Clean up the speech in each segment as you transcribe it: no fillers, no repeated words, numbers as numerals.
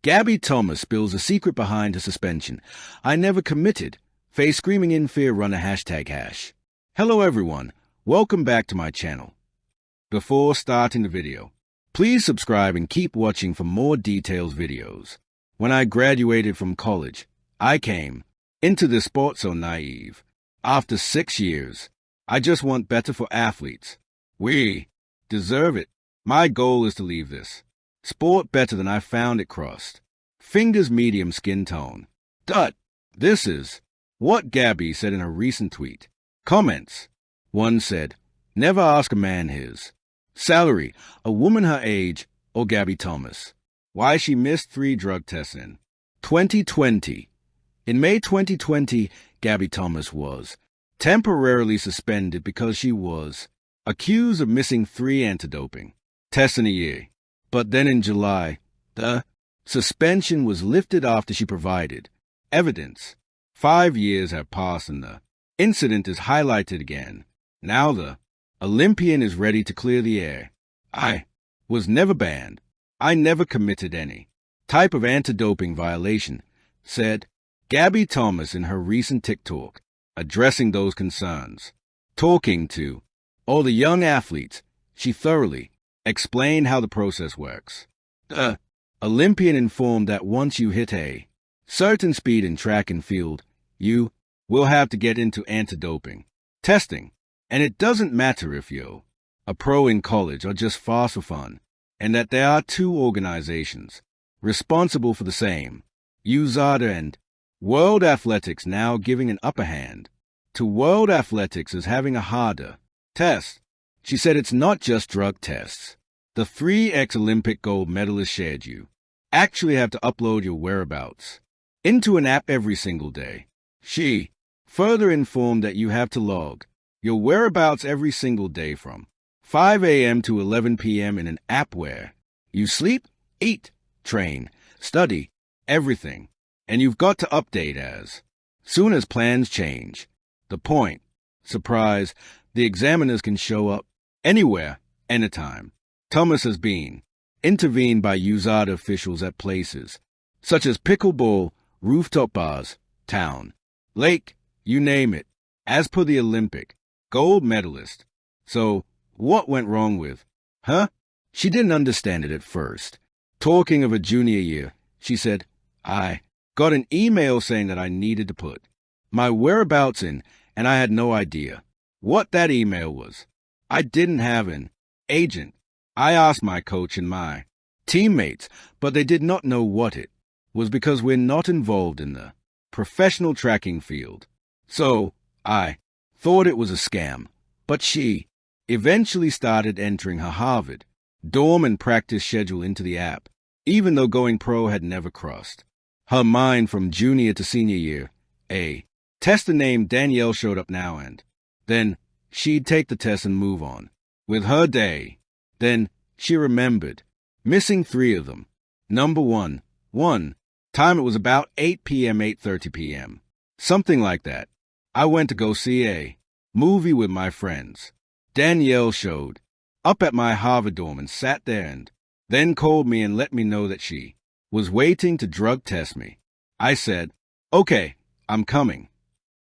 Gabby Thomas spills the secret behind her suspension. I never committed. Face screaming in fear, run a #. Hello everyone, welcome back to my channel. Before starting the video, please subscribe and keep watching for more details videos. When I graduated from college, I came into this sport so naive. After 6 years, I just want better for athletes. We deserve it. My goal is to leave this sport better than I found it crossed. Fingers medium skin tone. This is what Gabby said in a recent tweet. Comments. One said, never ask a man his salary, a woman her age, or Gabby Thomas. Why she missed 3 drug tests in 2020. In May 2020, Gabby Thomas was temporarily suspended because she was accused of missing 3 anti-doping tests in a year. But then in July, the suspension was lifted after she provided evidence. 5 years have passed and the incident is highlighted again. Now the Olympian is ready to clear the air. I was never banned. I never committed any type of anti-doping violation, said Gabby Thomas in her recent TikTok, addressing those concerns. Talking to all the young athletes, she thoroughly explained how the process works. The Olympian informed that once you hit a certain speed in track and field, you will have to get into anti-doping testing. And it doesn't matter if you're a pro in college or just fast for fun, and that there are 2 organizations responsible for the same. USADA and World Athletics now giving an upper hand to World Athletics as having a harder test. She said it's not just drug tests. The 3 ex-Olympic gold medalists shared you actually have to upload your whereabouts into an app every single day. She further informed that you have to log your whereabouts every single day from 5 a.m. to 11 p.m. in an app where you sleep, eat, train, study, everything, and you've got to update as soon as plans change. The point, surprise, the examiners can show up anywhere, anytime. Thomas has been intervened by USADA officials at places such as pickleball, rooftop bars, town, lake, you name it, as per the Olympic gold medalist. So, what went wrong with her? She didn't understand it at first. Talking of her junior year, she said, I got an email saying that I needed to put my whereabouts in, and I had no idea what that email was. I didn't have an agent. I asked my coach and my teammates, but they did not know what it was because we're not involved in the professional tracking field. So, I thought it was a scam. But she eventually started entering her Harvard dorm and practice schedule into the app, even though going pro had never crossed her mind from junior to senior year. A tester named Danielle showed up now, and then she'd take the test and move on with her day. Then she remembered missing 3 of them. Number one time it was about 8 p.m., 8:30 p.m., something like that. I went to go see a movie with my friends. Danielle showed up at my Harvard dorm and sat there and then called me and let me know that she was waiting to drug test me. I said, okay, I'm coming,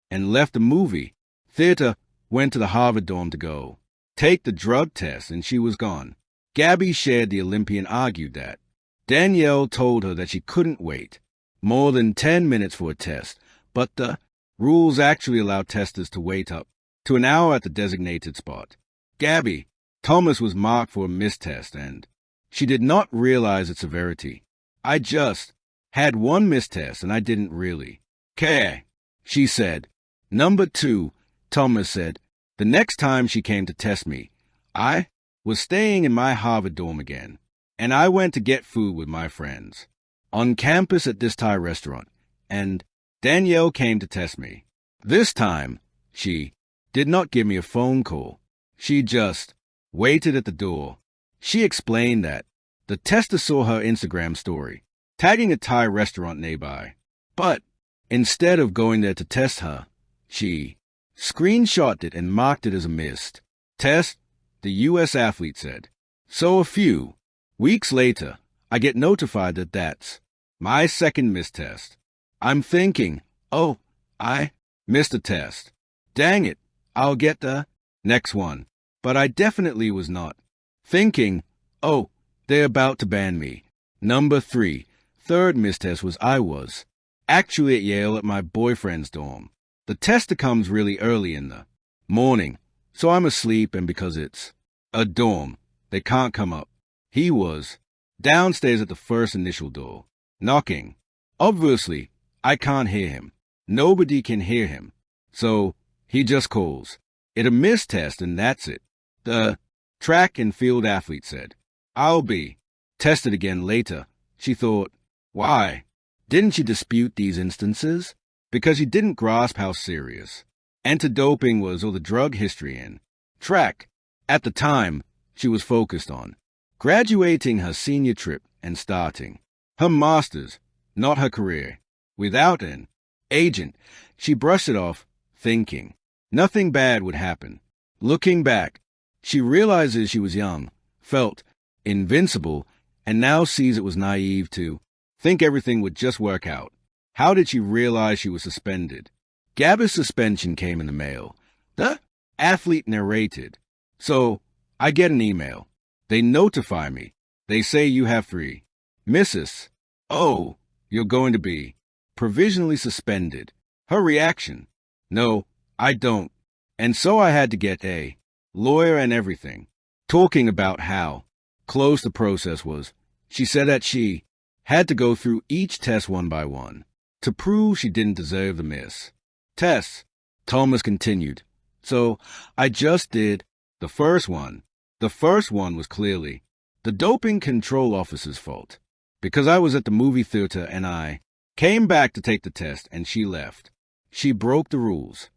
and left the movie theater, went to the Harvard dorm to go take the drug test, and she was gone. Gabby shared the Olympian argued that Danielle told her that she couldn't wait more than 10 minutes for a test, but the rules actually allow testers to wait up to an hour at the designated spot. Gabby Thomas was marked for a missed test, and she did not realize its severity. I just had 1 missed test, and I didn't really care, she said. Number 2, Thomas said, the next time she came to test me, I was staying in my Harvard dorm again, and I went to get food with my friends on campus at this Thai restaurant, and Danielle came to test me. This time, she did not give me a phone call. She just waited at the door. She explained that the tester saw her Instagram story, tagging a Thai restaurant nearby. But instead of going there to test her, she screenshotted it and marked it as a missed test, the U.S. athlete said. So a few weeks later, I get notified that that's My second missed test. I'm thinking, oh, I missed a test. Dang it, I'll get the next one. But I definitely was not. Thinking, oh, they're about to ban me. Number 3, third missed test was I was actually at Yale at my boyfriend's dorm. The tester comes really early in the morning, so I'm asleep, and because it's a dorm, they can't come up. He was downstairs at the first initial door, knocking. Obviously, I can't hear him. Nobody can hear him. So he just calls. It a missed test, and that's it. The track and field athlete said, I'll be tested again later. She thought, why? Didn't she dispute these instances? Because she didn't grasp how serious anti-doping was, or the drug history in track. At the time, she was focused on graduating her senior trip and starting her master's, not her career. Without an agent, she brushed it off, thinking nothing bad would happen. Looking back, she realizes she was young, felt invincible, and now sees it was naive to think everything would just work out. How did she realize she was suspended? Gabby's suspension came in the mail. The athlete narrated. So, I get an email. They notify me. They say you have 3 misses. Oh, you're going to be provisionally suspended. Her reaction? No, I don't. And so I had to get a lawyer and everything, talking about how close the process was. She said that she had to go through each test one by one to prove she didn't deserve the miss. Tests, Thomas continued. So I just did the first one. The first one was clearly the doping control officer's fault, because I was at the movie theater and I came back to take the test and she left. She broke the rules.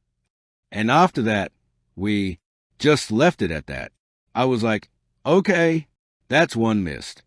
And after that, we just left it at that. I was like, okay, that's one missed.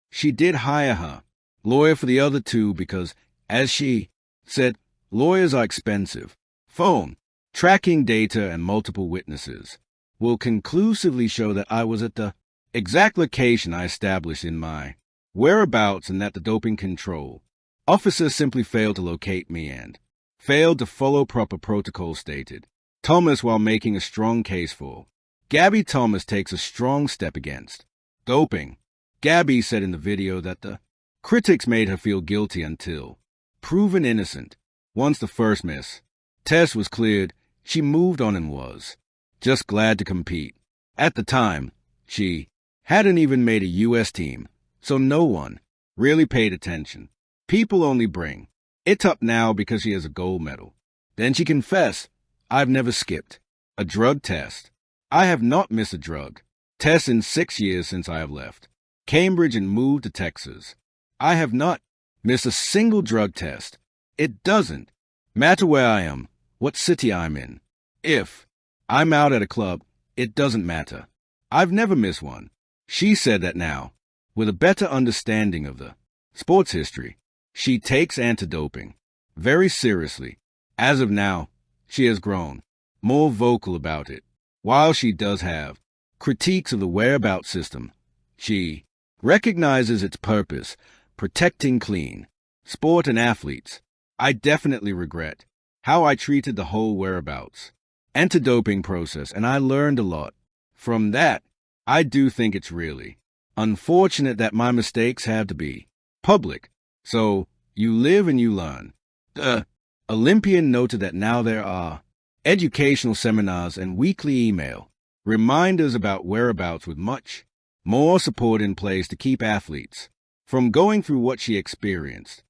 She did hire her lawyer for the other 2 because, as she said, lawyers are expensive. Phone, tracking data, and multiple witnesses will conclusively show that I was at the exact location I established in my whereabouts, and that the doping control officers simply failed to locate me and failed to follow proper protocol stated. Thomas, while making a strong case for Gabby, Thomas takes a strong step against doping. Gabby said in the video that the critics made her feel guilty until proven innocent. Once the first miss test was cleared, she moved on and was just glad to compete. At the time, she hadn't even made a U.S. team, so no one really paid attention. People only bring it up now because she has a gold medal. Then she confessed, I've never skipped a drug test. I have not missed a drug test in 6 years since I have left Cambridge and moved to Texas. I have not missed a single drug test. It doesn't matter where I am, what city I'm in. If I'm out at a club, it doesn't matter. I've never missed one. She said that now, with a better understanding of the sports history, she takes anti-doping very seriously. As of now, she has grown more vocal about it. While she does have critiques of the whereabouts system, she recognizes its purpose, protecting clean sport and athletes. I definitely regret how I treated the whole whereabouts anti-doping process, and I learned a lot from that. I do think it's really unfortunate that my mistakes have to be public. So you live and you learn. The Olympian noted that now there are educational seminars and weekly email reminders about whereabouts, with much more support in place to keep athletes from going through what she experienced.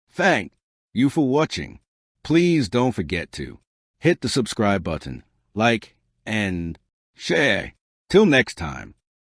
Thank you for watching. Please don't forget to hit the subscribe button, like, and share. Till next time.